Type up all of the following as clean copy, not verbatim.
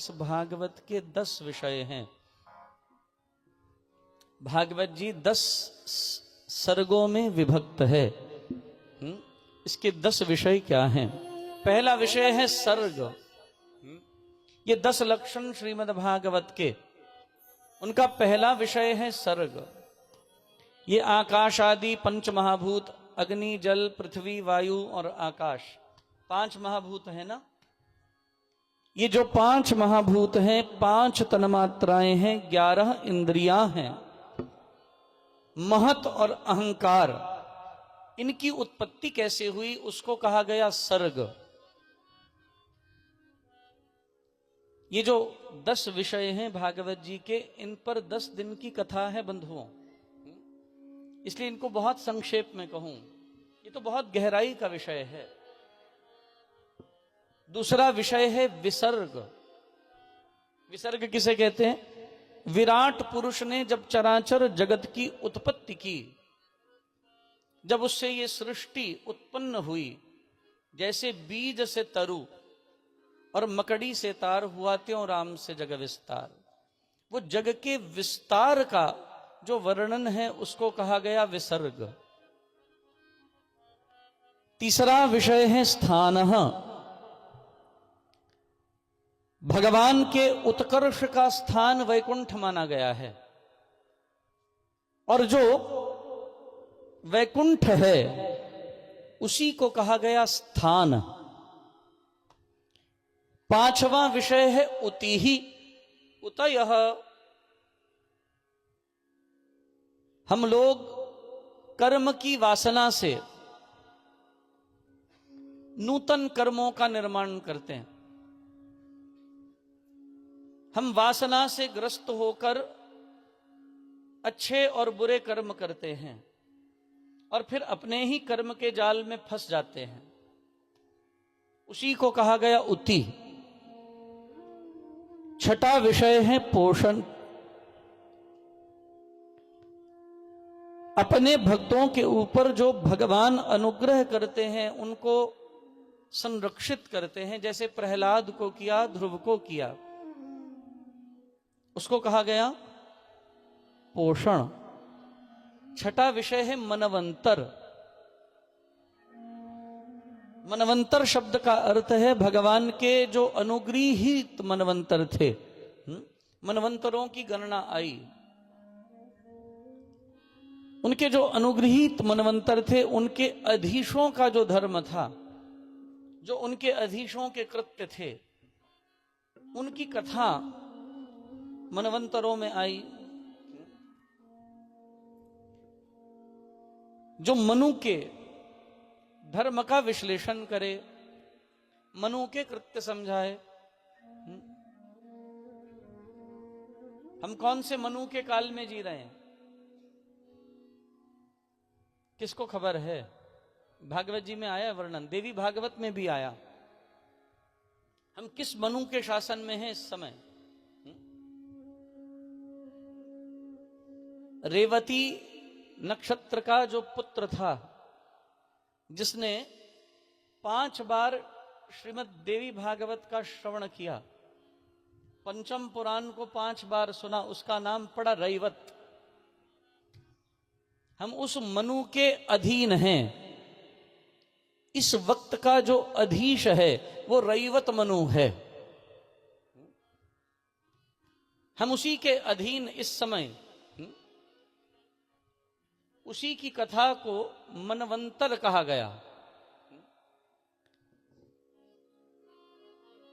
इस भागवत के 10 विषय हैं। भागवत जी 10 सर्गों में विभक्त है। इसके 10 विषय क्या हैं? पहला विषय है सर्ग। ये 10 लक्षण श्रीमद् भागवत के, उनका पहला विषय है सर्ग। ये आकाश आदि पंच महाभूत, अग्नि जल पृथ्वी वायु और आकाश, 5 महाभूत है ना। ये जो 5 महाभूत हैं, 5 तन्मात्राएं हैं, 11 इंद्रियां हैं, महत और अहंकार, इनकी उत्पत्ति कैसे हुई उसको कहा गया सर्ग। ये जो 10 विषय हैं भागवत जी के, इन पर 10 दिन की कथा है बंधुओं, इसलिए इनको बहुत संक्षेप में कहूं, ये तो बहुत गहराई का विषय है। दूसरा विषय है विसर्ग। विसर्ग किसे कहते हैं? विराट पुरुष ने जब चराचर जगत की उत्पत्ति की, जब उससे ये सृष्टि उत्पन्न हुई, जैसे बीज से तरु और मकड़ी से तार हुआ त्यों राम से जग विस्तार, वो जग के विस्तार का जो वर्णन है उसको कहा गया विसर्ग। तीसरा विषय है स्थान। भगवान के उत्कर्ष का स्थान वैकुंठ माना गया है, और जो वैकुंठ है उसी को कहा गया स्थान। 5वां विषय है उतिहि, उतयः। हम लोग कर्म की वासना से नूतन कर्मों का निर्माण करते हैं। हम वासना से ग्रस्त होकर अच्छे और बुरे कर्म करते हैं और फिर अपने ही कर्म के जाल में फंस जाते हैं, उसी को कहा गया उति। 6ठा विषय है पोषण। अपने भक्तों के ऊपर जो भगवान अनुग्रह करते हैं उनको संरक्षित करते हैं, जैसे प्रहलाद को किया, ध्रुव को किया, उसको कहा गया पोषण। 6ठा विषय है मनवंतर। मनवंतर शब्द का अर्थ है भगवान के जो अनुग्रहित मनवंतर थे। मनवंतरों की गणना आई, उनके जो अनुग्रहित मनवंतर थे, उनके अधीशों का जो धर्म था, जो उनके अधीशों के कृत्य थे, उनकी कथा मनवंतरों में आई। जो मनु के धर्म का विश्लेषण करे, मनु के कृत्य समझाए। हम कौन से मनु के काल में जी रहे हैं, किसको खबर है? भागवत जी में आया वर्णन, देवी भागवत में भी आया। हम किस मनु के शासन में हैं इस समय? रेवती नक्षत्र का जो पुत्र था, जिसने 5 बार श्रीमद् देवी भागवत का श्रवण किया, पंचम पुराण को 5 बार सुना, उसका नाम पड़ा रैवत। हम उस मनु के अधीन हैं। इस वक्त का जो अधीश है वो रैवत मनु है। हम उसी के अधीन इस समय, उसी की कथा को मनवंतर कहा गया।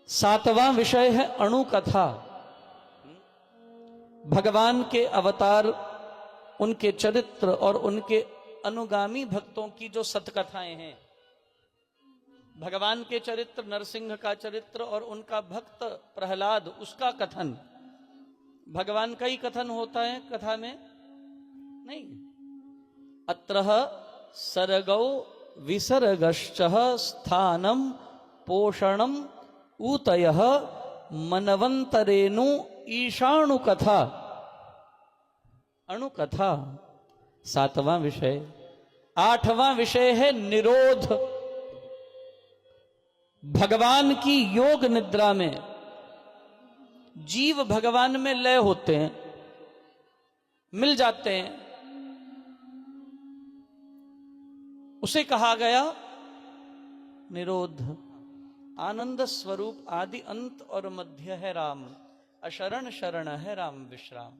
7वां विषय है अणुकथा। भगवान के अवतार, उनके चरित्र और उनके अनुगामी भक्तों की जो सतकथाएं हैं। भगवान के चरित्र, नरसिंह का चरित्र और उनका भक्त प्रहलाद, उसका कथन। भगवान का ही कथन होता है कथा में नहीं। अत्रः सर्गौ विसर्गश्चः स्थानं पोषणं ऊतयः मनवंतरेनु ईशाणुकथा। अणुकथा 7वां विषय। 8वां विषय है निरोध। भगवान की योग निद्रा में जीव भगवान में लय होते हैं, मिल जाते हैं, उसे कहा गया निरोध। आनंद स्वरूप आदि अंत और मध्य है राम, अशरण शरण है राम विश्राम।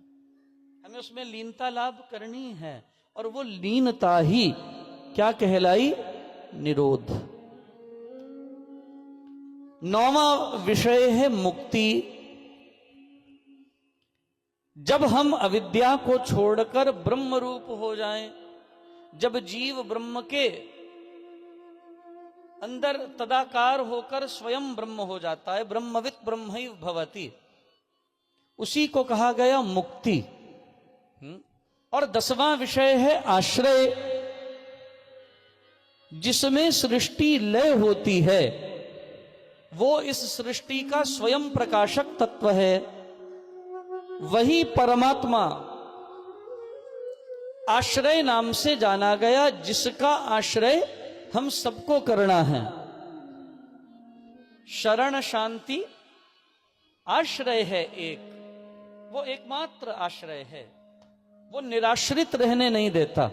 हमें उसमें लीनता लाभ करनी है, और वो लीनता ही क्या कहलाई? निरोध। नौवां विषय है मुक्ति। जब हम अविद्या को छोड़कर ब्रह्म रूप हो जाएं, जब जीव ब्रह्म के अंदर तदाकार होकर स्वयं ब्रह्म हो जाता है, ब्रह्मवित् ब्रह्मैव भवति, उसी को कहा गया मुक्ति। और 10वां विषय है आश्रय। जिसमें सृष्टि लय होती है, वो इस सृष्टि का स्वयं प्रकाशक तत्व है, वही परमात्मा आश्रय नाम से जाना गया, जिसका आश्रय हम सबको करना है। शरण शांति आश्रय है एक, वो एकमात्र आश्रय है, वो निराश्रित रहने नहीं देता।